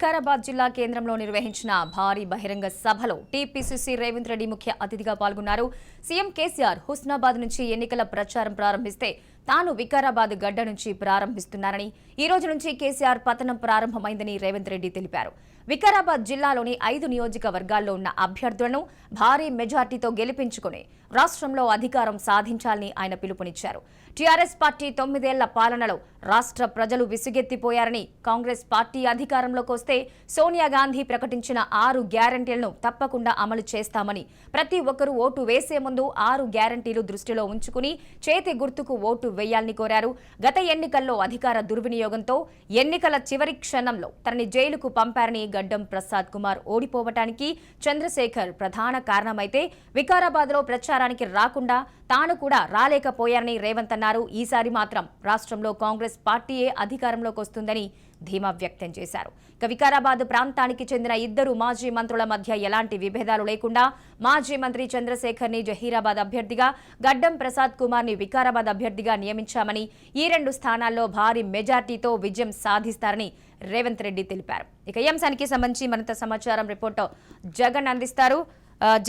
వికారాబాద్ జిల్లా కేంద్రంలో నిర్వహించిన భారీ బహిరంగ సభలో టీపీసీసీ రేవంత్ రెడ్డి ముఖ్య అతిథిగా పాల్గొన్నారు. సీఎం కేసీఆర్ హుస్నాబాద్ నుంచి ఎన్నికల ప్రచారం ప్రారంభిస్తే తాను వికారాబాద్ గడ్డ నుంచి ప్రారంభిస్తున్నారని, ఈ రోజు నుంచి కేసీఆర్ పతనం ప్రారంభమైందని రేవంత్ రెడ్డి తెలిపారు. వికారాబాద్ జిల్లాలోని 5 నియోజకవర్గాల్లో ఉన్న అభ్యర్థులను భారీ మెజార్టీతో గెలిపించుకుని రాష్ట్రంలో అధికారం సాధించాలని ఆయన పిలుపునిచ్చారు. టీఆర్ఎస్ పార్టీ 9 ఏళ్ల పాలనలో రాష్ట్ర ప్రజలు విసుగెత్తిపోయారని, కాంగ్రెస్ పార్టీ అధికారంలోకి వస్తే సోనియా గాంధీ ప్రకటించిన 6 గ్యారంటీలను తప్పకుండా అమలు చేస్తామని, ప్రతి ఒక్కరూ ఓటు వేసే ముందు 6 గ్యారంటీలు దృష్టిలో ఉంచుకుని చేతి గుర్తుకు ఓటు వేయాలని కోరారు. గత ఎన్నికల్లో అధికార దుర్వినియోగంతో ఎన్నికల చివరి క్షణంలో తనని జైలుకు పంపారని, గడ్డం ప్రసాద్ కుమార్ ఓడిపోవటానికి చంద్రశేఖర్ ప్రధాన కారణమైతే వికారాబాద్లో ప్రచారానికి రాకుండా తాను కూడా రాలేకపోయారని రేవంత్ అన్నారు. ఈసారి మాత్రం రాష్ట్రంలో కాంగ్రెస్ పార్టీయే అధికారంలోకి వస్తుందని ధీమా వ్యక్తం చేశారు. వికారాబాద్ ప్రాంతానికి చెందిన 2 మాజీ మంత్రుల మధ్య ఎలాంటి విభేదాలు లేకుండా మాజీ మంత్రి చంద్రశేఖర్ ని జహీరాబాద్ అభ్యర్థిగా, గడ్డం ప్రసాద్ కుమార్ ని వికారాబాద్ అభ్యర్థిగా నియమించామని, ఈ 2 స్థానాల్లో భారీ మెజార్టీతో విజయం సాధిస్తారని రేవంత్ రెడ్డి తెలిపారు. ఈ అంశానికి సంబంధించి మరింత సమాచారం రిపోర్టర్ జగన్ అందిస్తారు.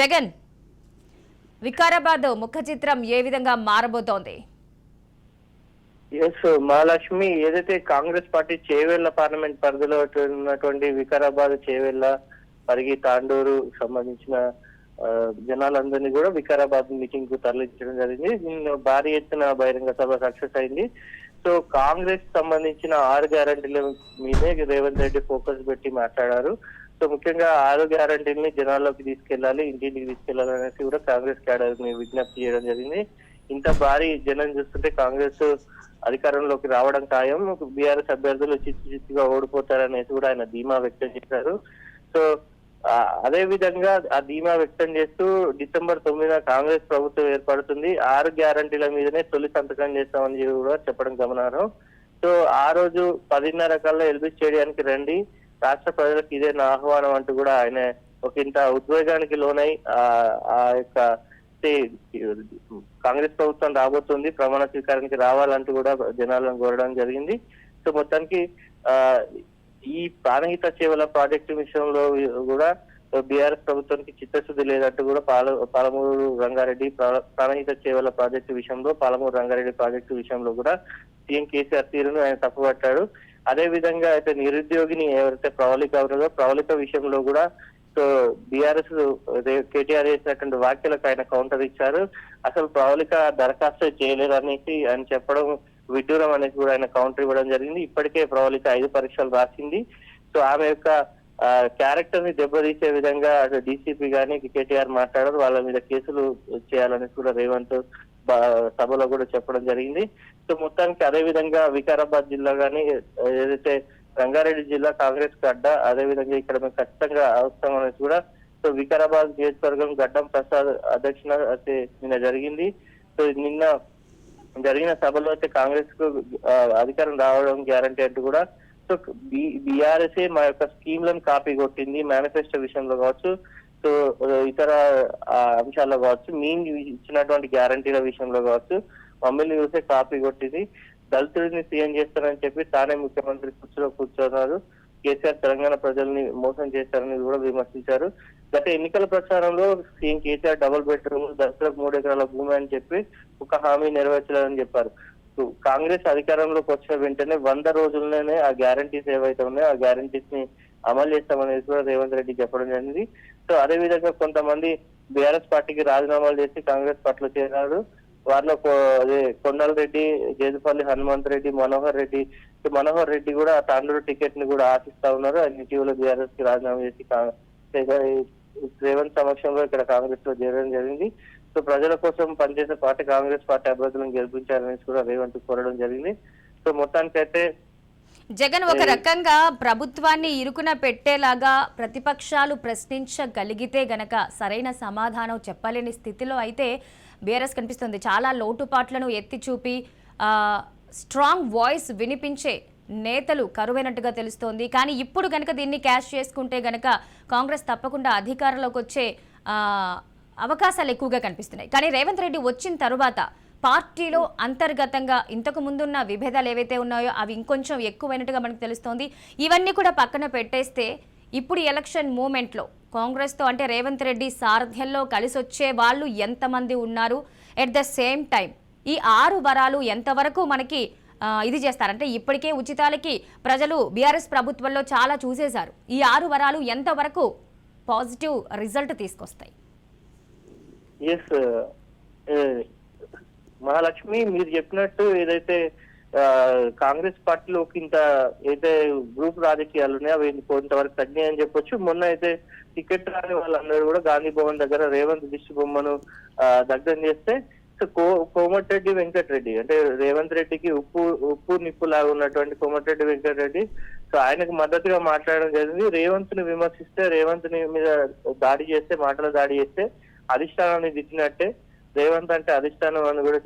జగన్, వికారాబాద్ ముఖ చిత్రం ఏ విధంగా మారబోతోంది? ఎస్ మహాలక్ష్మి, ఏదైతే కాంగ్రెస్ పార్టీ చేవెళ్ల పార్లమెంట్ పరిధిలో ఉన్నటువంటి వికారాబాద్, చేవెళ్ల, పరిగి, తాండూరు సంబంధించిన జనాలందరినీ కూడా వికారాబాద్ మీటింగ్ కు తరలించడం జరిగింది. దీనిలో భారీ ఎత్తున బహిరంగ సభ సక్సెస్ అయింది. సో కాంగ్రెస్ సంబంధించిన 6 గ్యారంటీల మీదే రేవంత్ రెడ్డి ఫోకస్ పెట్టి మాట్లాడారు. సో ముఖ్యంగా 6 గ్యారంటీలని జనాల్లోకి తీసుకెళ్లాలి, ఇంటింటికి తీసుకెళ్లాలి అనేసి కూడా కాంగ్రెస్ క్యాడర్ ని విజ్ఞప్తి చేయడం జరిగింది. ఇంత భారీ జనం చూస్తుంటే కాంగ్రెస్ అధికారంలోకి రావడం ఖాయం, బీఆర్ఎస్ అభ్యర్థులు చిత్తుగా ఓడిపోతారనేసి కూడా ఆయన ధీమా వ్యక్తం చేశారు. సో అదే విధంగా ఆ ధీమా వ్యక్తం చేస్తూ డిసెంబర్ 9న కాంగ్రెస్ ప్రభుత్వం ఏర్పడుతుంది, 6 గ్యారంటీల మీదనే తొలి సంతకం చేస్తామని కూడా చెప్పడం గమనార్హం. సో ఆ రోజు 10:30 కల్లా ఎల్బీ స్టేడియానికి రండి, రాష్ట్ర ప్రజలకు ఇదే నా ఆహ్వానం అంటూ కూడా ఆయన ఒక ఇంత ఉద్వేగానికి లోనై ఆ యొక్క కాంగ్రెస్ ప్రభుత్వం రాబోతుంది, ప్రమాణ స్వీకారానికి రావాలంటూ కూడా జనాలను కోరడం జరిగింది. సో మొత్తానికి ఈ ప్రాణహిత చేవల ప్రాజెక్టు విషయంలో కూడా బీఆర్ఎస్ ప్రభుత్వానికి చిత్తశుద్ధి లేదంటూ కూడా పాలమూరు రంగారెడ్డి ప్రాణహిత చేవల ప్రాజెక్టు విషయంలో, పాలమూరు రంగారెడ్డి ప్రాజెక్టు విషయంలో కూడా సీఎం కేసీఆర్ తీరును ఆయన తప్పుపట్టాడు. అదే విధంగా అయితే నిరుద్యోగిని ఎవరైతే ప్రవళిక ఉన్నదో ప్రవళిక విషయంలో కూడా సో బీఆర్ఎస్ కేటీఆర్ చేసినటువంటి వ్యాఖ్యలకు ఆయన కౌంటర్ ఇచ్చారు. అసలు ప్రవళిక దరఖాస్తు చేయలేరు అనేసి ఆయన చెప్పడం విడ్డూరం అనేసి కూడా ఆయన కౌంటర్ ఇవ్వడం జరిగింది. ఇప్పటికే ప్రవళిక 5 పరీక్షలు రాసింది. సో ఆమె యొక్క క్యారెక్టర్ ని దెబ్బతీసే విధంగా డీసీపీ గానీ కేటీఆర్ మాట్లాడారు, వాళ్ళ మీద కేసులు చేయాలనేసి కూడా రేవంత్ సభలో కూడా చెప్పడం జరిగింది. సో మొత్తానికి అదే విధంగా వికారాబాద్ జిల్లా గానీ, ఏదైతే రంగారెడ్డి జిల్లా కాంగ్రెస్ గడ్డ, అదే విధంగా ఇక్కడ మేము ఖచ్చితంగా అవసరం అనేసి కూడా సో వికారాబాద్ నియోజకవర్గం గడ్డం ప్రసాద్ అధ్యక్షన అయితే నిన్న జరిగింది. సో నిన్న జరిగిన సభలో అయితే కాంగ్రెస్ కు అధికారం రావడం గ్యారంటీ అంటూ కూడా సో బీఆర్ఎస్ఏ మా యొక్క స్కీమ్లను కాపీ కొట్టింది, మేనిఫెస్టో విషయంలో కావచ్చు, సో ఇతర అంశాల్లో కావచ్చు, మేము ఇచ్చినటువంటి గ్యారంటీల విషయంలో కావచ్చు మమ్మల్ని చూసే కాపీ కొట్టింది, దళితుడిని సీఎం చేస్తారని చెప్పి తానే ముఖ్యమంత్రి కుర్చీలో కూర్చున్నారు, కేసీఆర్ తెలంగాణ ప్రజల్ని మోసం చేశారని కూడా విమర్శించారు. గత ఎన్నికల ప్రచారంలో సీఎం కేసీఆర్ డబుల్ బెడ్రూమ్, దళితులకు 3 ఎకరాల భూమి అని చెప్పి ఒక హామీ నెరవేర్చలేదని చెప్పారు. కాంగ్రెస్ అధికారంలోకి వచ్చిన వెంటనే 100 రోజుల్లోనే ఆ గ్యారంటీస్ ఏవైతే ఉన్నాయో ఆ గ్యారంటీస్ ని అమలు చేస్తామనేది కూడా రేవంత్ రెడ్డి చెప్పడం జరిగింది. సో అదే విధంగా కొంతమంది బీఆర్ఎస్ పార్టీకి రాజీనామాలు చేసి కాంగ్రెస్ పార్టీలో చేరారు. వారిలో కొండల రెడ్డి, జేదుపల్లి హనుమంత్ రెడ్డి, మనోహర్ రెడ్డి. మనోహర్ రెడ్డి కూడా తాండూరు టికెట్ ని కూడా ఆశిస్తా ఉన్నారు. ఆయన ఇటీవల బీఆర్ఎస్ కి రాజీనామా చేసి రేవంత్ సమక్షంలో ఇక్కడ కాంగ్రెస్ లో చేరడం జరిగింది. సో ప్రజల కోసం పనిచేసే పార్టీ కాంగ్రెస్ పార్టీ అభ్యర్థులను గెలిపించారనేసి కూడా రేవంత్ కోరడం జరిగింది. సో మొత్తానికైతే జగన్ ఒక రకంగా ప్రభుత్వాన్ని ఇరుకున పెట్టేలాగా ప్రతిపక్షాలు ప్రశ్నించగలిగితే గనక సరైన సమాధానం చెప్పలేని స్థితిలో అయితే బీఆర్ఎస్ కనిపిస్తుంది. చాలా లోటుపాట్లను ఎత్తి చూపి స్ట్రాంగ్ వాయిస్ వినిపించే నేతలు కరువైనట్టుగా తెలుస్తోంది. కానీ ఇప్పుడు గనక దీన్ని క్యాష్ చేసుకుంటే గనక కాంగ్రెస్ తప్పకుండా అధికారంలోకి వచ్చే అవకాశాలు ఎక్కువగా కనిపిస్తున్నాయి. కానీ రేవంత్ రెడ్డి వచ్చిన తరువాత పార్టీలో అంతర్గతంగా ఇంతకు ముందున్న విభేదాలు ఏవైతే ఉన్నాయో అవి ఇంకొంచెం ఎక్కువైనట్టుగా మనకు తెలుస్తోంది. ఇవన్నీ కూడా పక్కన పెట్టేస్తే ఇప్పుడు ఎలక్షన్ మూమెంట్లో కాంగ్రెస్తో అంటే రేవంత్ రెడ్డి సారథ్యంలో కలిసి వచ్చే వాళ్ళు ఎంతమంది ఉన్నారు? ఎట్ ద సేమ్ టైం ఈ 6 వరాలు ఎంతవరకు మనకి ఇది చేస్తారంటే ఇప్పటికే ఉచితాలకి ప్రజలు బీఆర్ఎస్ ప్రభుత్వంలో చాలా చూసేశారు. ఈ 6 వరాలు ఎంతవరకు పాజిటివ్ రిజల్ట్ తీసుకొస్తాయి? ఎస్ మహాలక్ష్మి, మీరు చెప్పినట్టు ఏదైతే కాంగ్రెస్ పార్టీలో ఇంత అయితే గ్రూప్ రాజకీయాలు ఉన్నాయో అవి కొంతవరకు తగ్గాయని చెప్పొచ్చు. మొన్న అయితే టికెట్ రాని వాళ్ళందరూ కూడా గాంధీ భవన్ దగ్గర రేవంత్ దిష్టి బొమ్మను దగ్ధం చేస్తే కోమటిరెడ్డి వెంకటరెడ్డి అంటే రేవంత్ రెడ్డికి ఉప్పు నిప్పులాగా ఉన్నటువంటి కోమటిరెడ్డి వెంకటరెడ్డి సో ఆయనకు మద్దతుగా మాట్లాడడం జరిగింది. రేవంత్ ని విమర్శిస్తే, రేవంత్ ని మీద దాడి చేస్తే, మాటల దాడి చేస్తే అధిష్టానాన్ని తిట్టినట్టే, రేవంత్ అంటే అధిష్టానం అని కూడా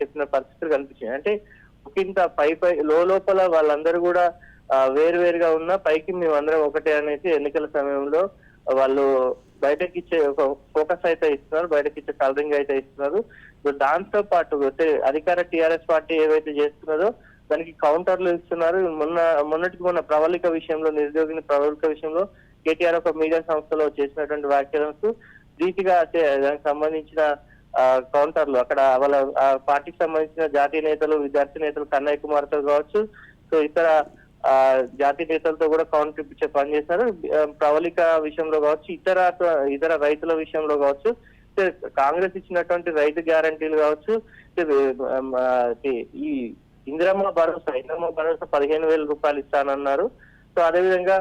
చెప్పిన పరిస్థితులు కనిపించాయి. అంటే ఒకంత పై లోపల వాళ్ళందరూ కూడా వేరువేరుగా ఉన్నా పైకి మేమందరం ఒకటే అనేసి ఎన్నికల సమయంలో వాళ్ళు బయటకి ఇచ్చే ఒక ఫోకస్ అయితే ఇస్తున్నారు, బయటకి ఇచ్చే కలరింగ్ అయితే ఇస్తున్నారు. దాంతో పాటు అధికార టీఆర్ఎస్ పార్టీ ఏవైతే చేస్తున్నదో దానికి కౌంటర్లు ఇస్తున్నారు. మొన్న ప్రవళిక విషయంలో, నిరుద్యోగిని ప్రవళిక విషయంలో కేటీఆర్ ఒక మీడియా సంస్థలో చేసినటువంటి వ్యాఖ్యలకు రీతిగా దానికి సంబంధించిన కౌంటర్లు అక్కడ వాళ్ళ పార్టీకి సంబంధించిన జాతీయ నేతలు, విద్యార్థి నేతలు కన్నయ్య కుమార్తో కావచ్చు, సో ఇతర జాతీయ నేతలతో కూడా కౌంటర్ ఇప్పించే పని చేశారు. ప్రవళిక విషయంలో కావచ్చు, ఇతర రైతుల విషయంలో కావచ్చు, కాంగ్రెస్ ఇచ్చినటువంటి రైతు గ్యారంటీలు కావచ్చు, ఈ ఇందిరమ్మ భరోసా 15,000 రూపాయలు ఇస్తానన్నారు. సో అదేవిధంగా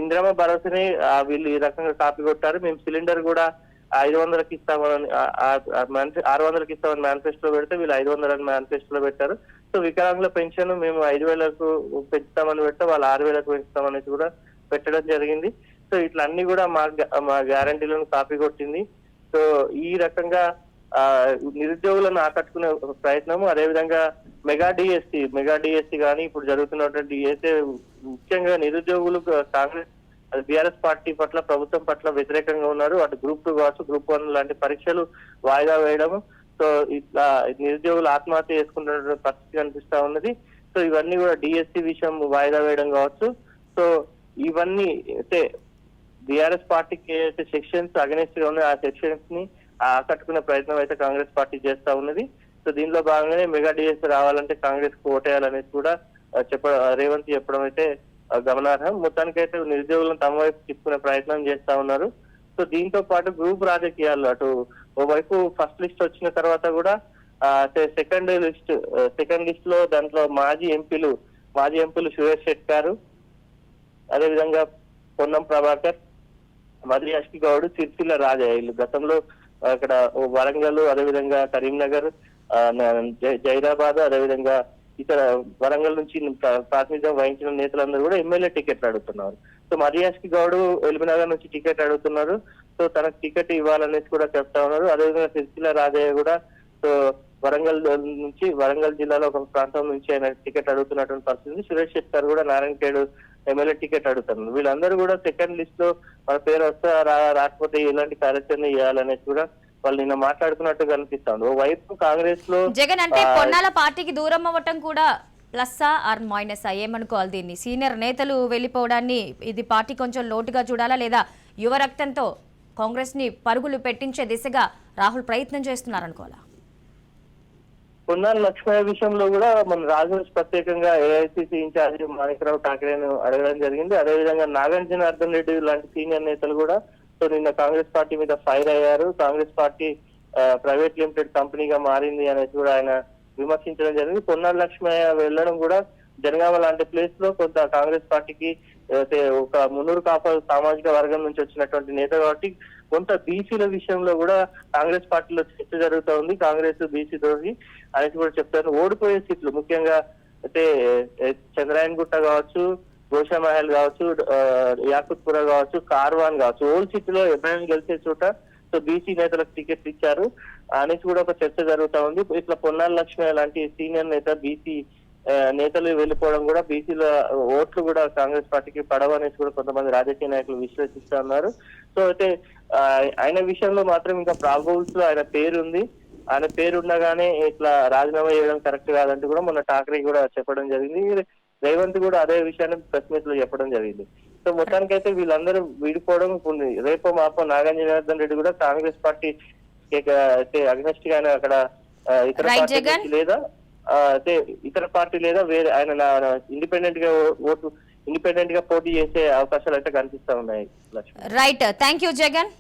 ఇందిరమ్మ భరోసాని వీళ్ళు ఈ రకంగా కాపీ కొట్టారు. మేము సిలిండర్ కూడా 500కి ఇస్తామని 600కి ఇస్తామని మేనిఫెస్టోలో పెడితే వీళ్ళు 500 అని మేనిఫెస్టోలో పెట్టారు. సో వికలాంగుల పెన్షన్ మేము 5,000కు పెంచుతామని పెడితే వాళ్ళు 6,000కు పెంచుతామనేసి కూడా పెట్టడం జరిగింది. సో ఇట్లా అన్ని కూడా మా గ్యారంటీలను కాపీ కొట్టింది. సో ఈ రకంగా నిరుద్యోగులను ఆకట్టుకునే ప్రయత్నము, అదేవిధంగా మెగా డిఎస్సి కానీ ఇప్పుడు జరుగుతున్నటువంటి అయితే ముఖ్యంగా నిరుద్యోగులు కాంగ్రెస్ బీఆర్ఎస్ పార్టీ పట్ల, ప్రభుత్వం పట్ల వ్యతిరేకంగా ఉన్నారు. అటు గ్రూప్ 2 కావచ్చు, గ్రూప్ 1 లాంటి పరీక్షలు వాయిదా వేయడము, సో ఇట్లా నిరుద్యోగులు ఆత్మహత్య చేసుకున్న పరిస్థితి కనిపిస్తా ఉన్నది. సో ఇవన్నీ కూడా డిఎస్సి విషయం వాయిదా వేయడం కావచ్చు. సో ఇవన్నీ అయితే బీఆర్ఎస్ పార్టీకి ఏదైతే సెక్షన్స్ అగెనిస్ట్ గా ఉన్నాయో ఆ సెక్షన్స్ ని ఆకట్టుకునే ప్రయత్నం అయితే కాంగ్రెస్ పార్టీ చేస్తా ఉన్నది. సో దీనిలో భాగంగానే మెగా డిఎస్సి రావాలంటే కాంగ్రెస్ కు ఓటేయాలనేసి కూడా రేవంత్ చెప్పడం అయితే గమనార్హం. మొత్తానికైతే నిరుద్యోగులను తమ వైపు తిప్పుకునే ప్రయత్నం చేస్తా ఉన్నారు. సో దీంతో పాటు గ్రూప్ రాజకీయాలు అటు ఓవైపు ఫస్ట్ లిస్ట్ వచ్చిన తర్వాత కూడా సెకండ్ లిస్ట్ లో దాంట్లో మాజీ ఎంపీలు సురేష్ శెట్టి గారు, అదేవిధంగా పొన్నం ప్రభాకర్, మధుయాష్కి గౌడ్, సిరిసిల్ల రాజా వీళ్ళు గతంలో అక్కడ వరంగల్, అదేవిధంగా కరీంనగర్, జైరాబాద్, అదేవిధంగా ఇతర వరంగల్ నుంచి ప్రాతినిధ్యం వహించిన నేతలందరూ కూడా ఎమ్మెల్యే టికెట్లు అడుగుతున్నారు. సో మధుయాష్కి గౌడ్ ఎల్బీనగర్ నుంచి టికెట్ అడుగుతున్నారు. సో తనకు టికెట్ ఇవ్వాలనేసి కూడా చెప్తా ఉన్నారు. అదేవిధంగా సిరిసిల్ల రాజయ్య కూడా సో వరంగల్ జిల్లాలో ఒక ప్రాంతం నుంచి ఆయన టికెట్ అడుగుతున్నటువంటి పరిస్థితి. సురేష్ శెట్టి గారు కూడా నారాయణఖేడ్ ఎమ్మెల్యే టికెట్ అడుగుతున్నారు. వీళ్ళందరూ కూడా సెకండ్ లిస్ట్ లో మన పేరు వస్తా రాకపోతే ఎలాంటి కార్యాచరణ చేయాలనేసి కూడా వాళ్ళు నిన్న మాట్లాడుకున్నట్టు కనిపిస్తుంది. ఓ వైపు కాంగ్రెస్ లో జగన్ అంటే కొన్నాళ్ళ పార్టీకి దూరం అవ్వటం కూడా ప్లస్సా ఆర్ మైనసా ఏమనుకోవాలి దీన్ని? సీనియర్ నేతలు వెళ్ళిపోవడాన్ని ఇది పార్టీ కొంచెం లోటుగా చూడాలా, లేదా యువ రక్తంతో కాంగ్రెస్ ని పరుగులు పెట్టించే దిశగా రాహుల్ ప్రయత్నం చేస్తున్నారనుకోవాలా? పొన్నాల లక్ష్మయ్య విషయంలో కూడా మన రాజవంశ్ ప్రత్యేకంగా ఏఐసిసి ఇన్ఛార్జి మాణిక్రావు ఠాకరేను అడగడం జరిగింది. అదేవిధంగా నాగన్ జనార్దన్ రెడ్డి లాంటి సీనియర్ నేతలు కూడా సో నిన్న కాంగ్రెస్ పార్టీ మీద ఫైర్ అయ్యారు. కాంగ్రెస్ పార్టీ ప్రైవేట్ లిమిటెడ్ కంపెనీగా మారింది అనేసి కూడా ఆయన విమర్శించడం జరిగింది. పొన్నాల లక్ష్మయ్య వెళ్ళడం కూడా జనగామ లాంటి ప్లేస్ లో కొంత కాంగ్రెస్ పార్టీకి ఒక మున్నూరు కాపు సామాజిక వర్గం నుంచి వచ్చినటువంటి నేత కాబట్టి కొంత బీసీల విషయంలో కూడా కాంగ్రెస్ పార్టీలో చర్చ జరుగుతూ ఉంది. కాంగ్రెస్ బీసీ తోటి అనేసి కూడా చెప్తారు. ఓడిపోయే సీట్లు ముఖ్యంగా అయితే చంద్రాయన్ గుట్ట కావచ్చు, గోషామహల్ కావచ్చు, యాకుత్పుర కావచ్చు, కార్వాన్ కావచ్చు, ఓల్డ్ సిటీలో ఎమ్మెల్యే గెలిచే చోట సో బీసీ నేతలకు టికెట్ ఇచ్చారు అనేసి కూడా ఒక చర్చ జరుగుతా ఉంది. ఇట్లా పొన్నాల లక్ష్మి లాంటి సీనియర్ నేత బీసీ నేతలు వెళ్ళిపోవడం కూడా బీసీల ఓట్లు కూడా కాంగ్రెస్ పార్టీకి పడవనేసి కూడా కొంతమంది రాజకీయ నాయకులు విశ్లేషిస్తా ఉన్నారు. సో అయితే ఆయన విషయంలో మాత్రం ఇంకా ప్రాబబుల్స్ లో ఆయన పేరు ఉంది. ఆయన పేరు ఉండగానే ఇట్లా రాజీనామా చేయడం కరెక్ట్ కాదంటూ కూడా మొన్న ఠాక్రే కూడా చెప్పడం జరిగింది. రేవంత్ కూడా అదే విషయాన్ని ప్రెస్ మీట్ లో చెప్పడం జరిగింది. సో మొత్తానికైతే వీళ్ళందరూ విడిపోవడం ఉంది. రేపో మాపో నాగం జనార్దన్ రెడ్డి కూడా కాంగ్రెస్ పార్టీ అగ్నెస్ట్ గానే అక్కడ ఇతర పార్టీ నుంచి లేదా ఇతర పార్టీ లేదా వేరే ఆయన ఇండిపెండెంట్ గా పోటీ చేసే అవకాశాలు అయితే కనిపిస్తా ఉన్నాయి. Right, thank you Jagan.